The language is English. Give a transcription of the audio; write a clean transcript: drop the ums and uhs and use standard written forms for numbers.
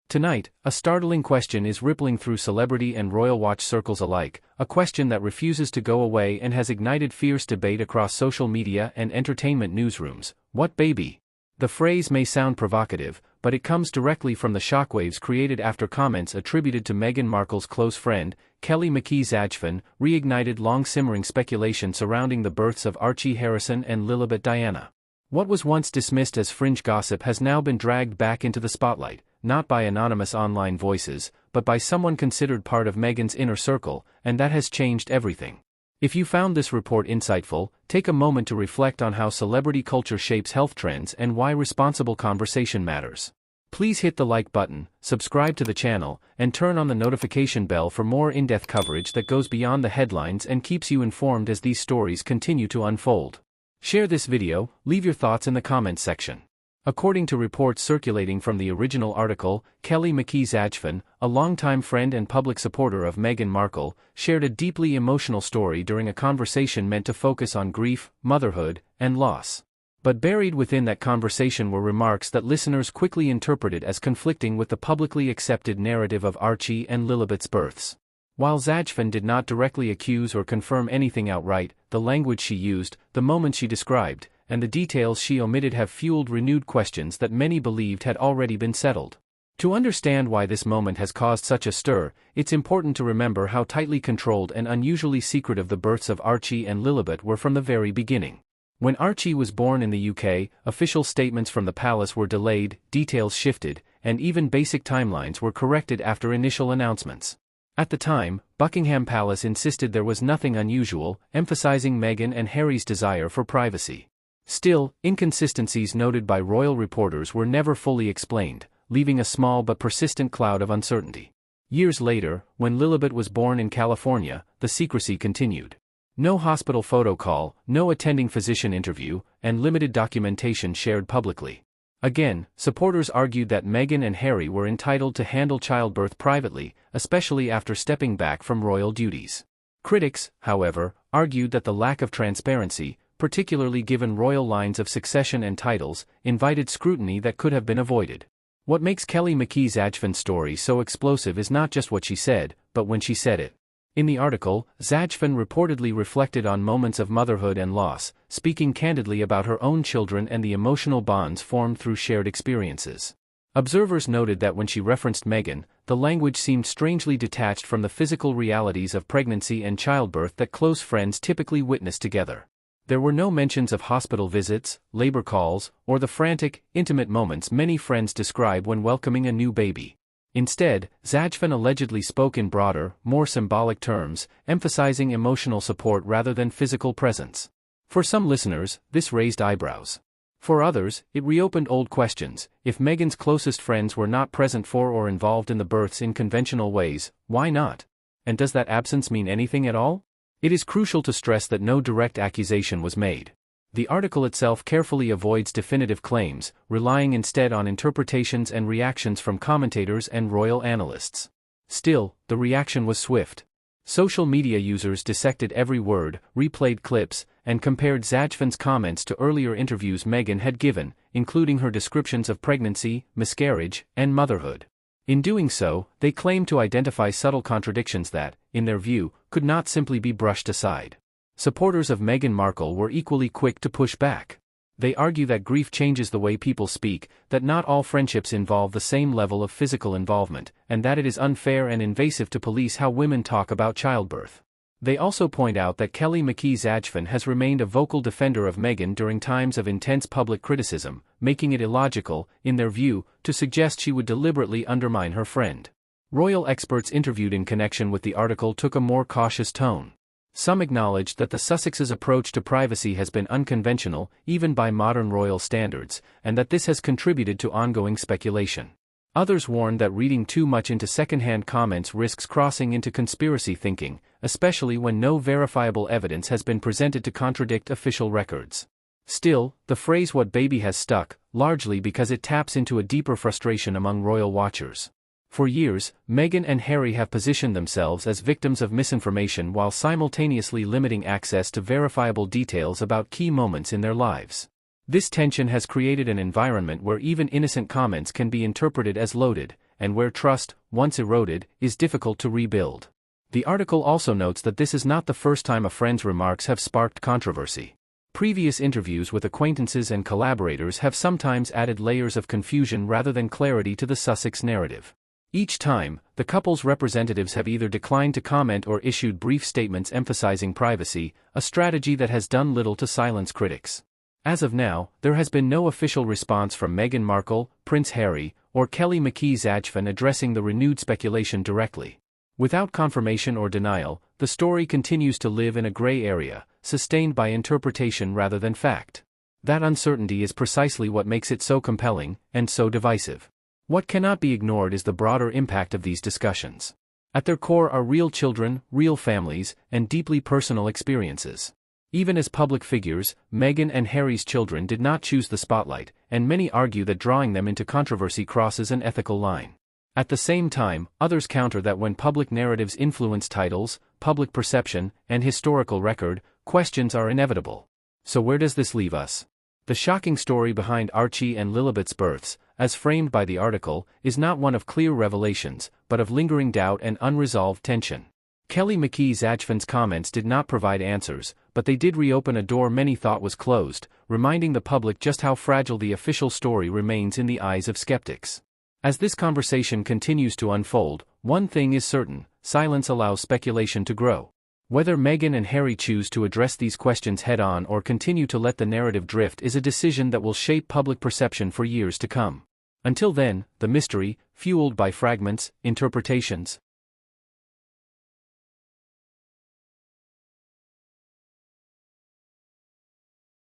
Tonight, a startling question is rippling through celebrity and royal watch circles alike, a question that refuses to go away and has ignited fierce debate across social media and entertainment newsrooms. What baby? The phrase may sound provocative, but it comes directly from the shockwaves created after comments attributed to Meghan Markle's close friend, McKee Zajifen, reignited long-simmering speculation surrounding the births of Archie Harrison and Lilibet Diana. What was once dismissed as fringe gossip has now been dragged back into the spotlight, not by anonymous online voices, but by someone considered part of Meghan's inner circle, and that has changed everything. If you found this report insightful, take a moment to reflect on how celebrity culture shapes health trends and why responsible conversation matters. Please hit the like button, subscribe to the channel, and turn on the notification bell for more in-depth coverage that goes beyond the headlines and keeps you informed as these stories continue to unfold. Share this video, leave your thoughts in the comments section. According to reports circulating from the original article, McKee Zajifen, a longtime friend and public supporter of Meghan Markle, shared a deeply emotional story during a conversation meant to focus on grief, motherhood, and loss. But buried within that conversation were remarks that listeners quickly interpreted as conflicting with the publicly accepted narrative of Archie and Lilibet's births. While Zajifen did not directly accuse or confirm anything outright, the language she used, the moment she described, and the details she omitted have fueled renewed questions that many believed had already been settled. To understand why this moment has caused such a stir, it's important to remember how tightly controlled and unusually secretive the births of Archie and Lilibet were from the very beginning. When Archie was born in the UK, official statements from the palace were delayed, details shifted, and even basic timelines were corrected after initial announcements. At the time, Buckingham Palace insisted there was nothing unusual, emphasizing Meghan and Harry's desire for privacy. Still, inconsistencies noted by royal reporters were never fully explained, leaving a small but persistent cloud of uncertainty. Years later, when Lilibet was born in California, the secrecy continued. No hospital photo call, no attending physician interview, and limited documentation shared publicly. Again, supporters argued that Meghan and Harry were entitled to handle childbirth privately, especially after stepping back from royal duties. Critics, however, argued that the lack of transparency, particularly given royal lines of succession and titles, invited scrutiny that could have been avoided. What makes McKee Zajifen's story so explosive is not just what she said, but when she said it. In the article, Zajifen reportedly reflected on moments of motherhood and loss, speaking candidly about her own children and the emotional bonds formed through shared experiences. Observers noted that when she referenced Meghan, the language seemed strangely detached from the physical realities of pregnancy and childbirth that close friends typically witness together. There were no mentions of hospital visits, labor calls, or the frantic, intimate moments many friends describe when welcoming a new baby. Instead, Zajifen allegedly spoke in broader, more symbolic terms, emphasizing emotional support rather than physical presence. For some listeners, this raised eyebrows. For others, it reopened old questions. If Meghan's closest friends were not present for or involved in the births in conventional ways, why not? And does that absence mean anything at all? It is crucial to stress that no direct accusation was made. The article itself carefully avoids definitive claims, relying instead on interpretations and reactions from commentators and royal analysts. Still, the reaction was swift. Social media users dissected every word, replayed clips, and compared Zajifen's comments to earlier interviews Meghan had given, including her descriptions of pregnancy, miscarriage, and motherhood. In doing so, they claimed to identify subtle contradictions that, in their view, could not simply be brushed aside. Supporters of Meghan Markle were equally quick to push back. They argue that grief changes the way people speak, that not all friendships involve the same level of physical involvement, and that it is unfair and invasive to police how women talk about childbirth. They also point out that McKee Zajifen has remained a vocal defender of Meghan during times of intense public criticism, making it illogical, in their view, to suggest she would deliberately undermine her friend. Royal experts interviewed in connection with the article took a more cautious tone. Some acknowledged that the Sussexes' approach to privacy has been unconventional, even by modern royal standards, and that this has contributed to ongoing speculation. Others warned that reading too much into second-hand comments risks crossing into conspiracy thinking, especially when no verifiable evidence has been presented to contradict official records. Still, the phrase "what baby" has stuck, largely because it taps into a deeper frustration among royal watchers. For years, Meghan and Harry have positioned themselves as victims of misinformation while simultaneously limiting access to verifiable details about key moments in their lives. This tension has created an environment where even innocent comments can be interpreted as loaded, and where trust, once eroded, is difficult to rebuild. The article also notes that this is not the first time a friend's remarks have sparked controversy. Previous interviews with acquaintances and collaborators have sometimes added layers of confusion rather than clarity to the Sussex narrative. Each time, the couple's representatives have either declined to comment or issued brief statements emphasizing privacy, a strategy that has done little to silence critics. As of now, there has been no official response from Meghan Markle, Prince Harry, or McKee Zajifen addressing the renewed speculation directly. Without confirmation or denial, the story continues to live in a gray area, sustained by interpretation rather than fact. That uncertainty is precisely what makes it so compelling, and so divisive. What cannot be ignored is the broader impact of these discussions. At their core are real children, real families, and deeply personal experiences. Even as public figures, Meghan and Harry's children did not choose the spotlight, and many argue that drawing them into controversy crosses an ethical line. At the same time, others counter that when public narratives influence titles, public perception, and historical record, questions are inevitable. So where does this leave us? The shocking story behind Archie and Lilibet's births, as framed by the article, is not one of clear revelations, but of lingering doubt and unresolved tension. McKee Zajifen's comments did not provide answers, but they did reopen a door many thought was closed, reminding the public just how fragile the official story remains in the eyes of skeptics. As this conversation continues to unfold, one thing is certain: silence allows speculation to grow. Whether Meghan and Harry choose to address these questions head-on or continue to let the narrative drift is a decision that will shape public perception for years to come. Until then, the mystery, fueled by fragments, interpretations,